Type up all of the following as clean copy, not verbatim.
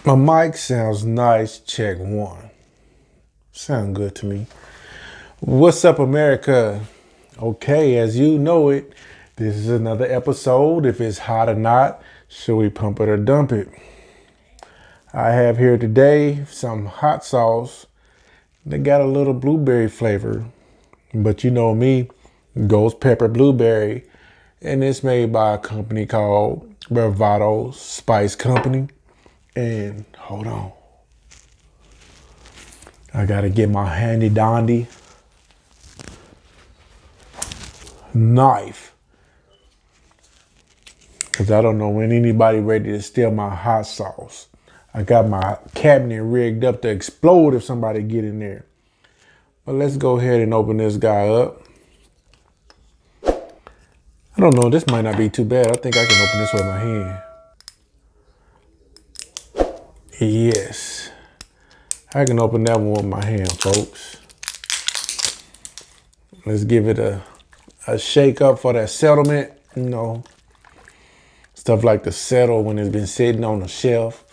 My mic sounds nice. Check one. Sound good to me. What's up, America? Okay, as you know it, this is another episode. If it's hot or not, should we pump it or dump it? I have here today some hot sauce that got a little blueberry flavor. But you know me, ghost pepper blueberry. And it's made by a company called Bravado Spice Company. And hold on. I gotta get my handy dandy knife. Cause I don't know when anybody ready to steal my hot sauce. I got my cabinet rigged up to explode if somebody get in there. But let's go ahead and open this guy up. I don't know, this might not be too bad. I think I can open this with my hand. Yes. I can open that one with my hand, folks. Let's give it a shake up for that settlement. You know, stuff like to settle when it's been sitting on the shelf.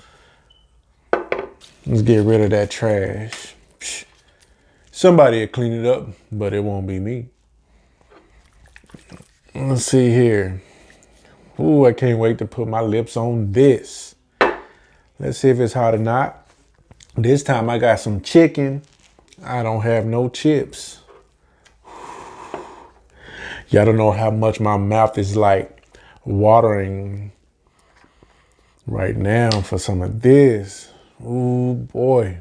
Let's get rid of that trash. Somebody will clean it up, but it won't be me. Let's see here. Ooh, I can't wait to put my lips on this. Let's see if it's hot or not. This time I got some chicken. I don't have no chips. Y'all don't know how much my mouth is like watering right now for some of this. Ooh, boy.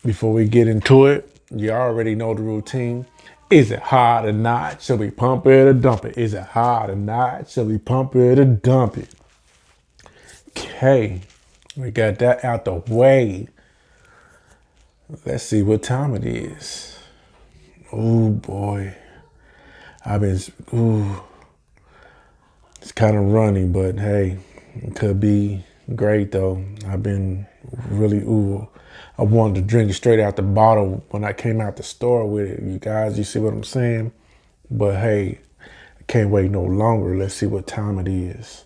Before we get into it, you already know the routine. Is it hot or not? Should we pump it or dump it? Is it hot or not? Should we pump it or dump it? Okay, we got that out the way. Let's see what time it is. Ooh, boy. It's kind of runny, but hey, it could be great though. I've been really, I wanted to drink it straight out the bottle when I came out the store with it. You guys, you see what I'm saying? But hey, I can't wait no longer. Let's see what time it is.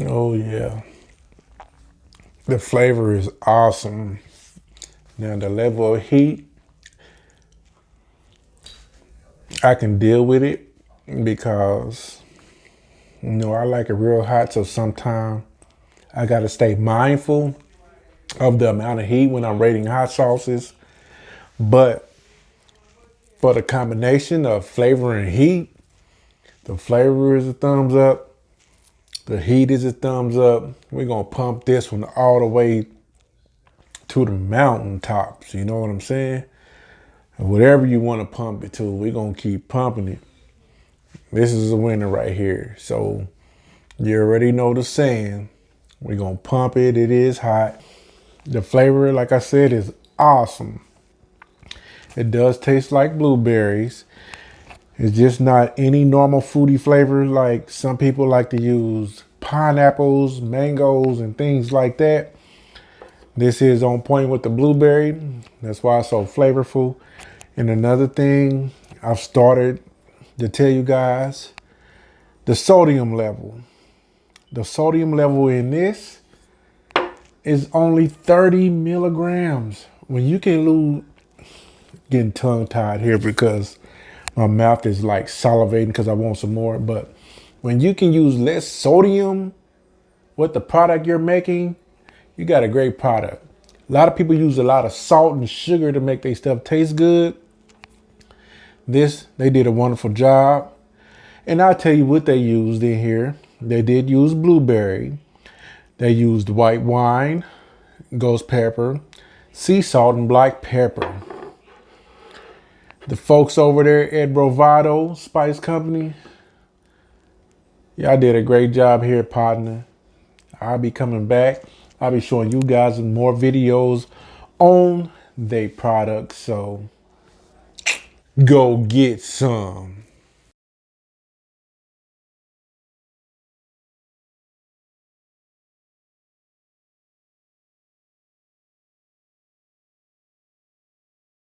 Oh yeah. The flavor is awesome. Now the level of heat, I can deal with it because, you know, I like it real hot. So sometimes I got to stay mindful of the amount of heat when I'm rating hot sauces. But for the combination of flavor and heat, the flavor is a thumbs up. The heat is a thumbs up. We're going to pump this one all the way to the mountaintops. You know what I'm saying? And whatever you want to pump it to, we're going to keep pumping it. This is a winner right here. So you already know the saying. We're going to pump it. It is hot. The flavor, like I said, is awesome. It does taste like blueberries. It's just not any normal fruity flavor like some people like to use pineapples, mangoes, and things like that. This is on point with the blueberry. That's why it's so flavorful. And another thing I've started to tell you guys, the sodium level. The sodium level in this is only 30 milligrams. When you can lose, getting tongue tied here because my mouth is like salivating because I want some more. But when you can use less sodium with the product you're making, you got a great product. A lot of people use a lot of salt and sugar to make their stuff taste good. They did a wonderful job. And I'll tell you what they used in here. They did use blueberry. They used white wine, ghost pepper, sea salt, and black pepper. The folks over there at Bravado Spice Company, y'all did a great job here, partner. I'll be coming back. I'll be showing you guys more videos on their products. So go get some.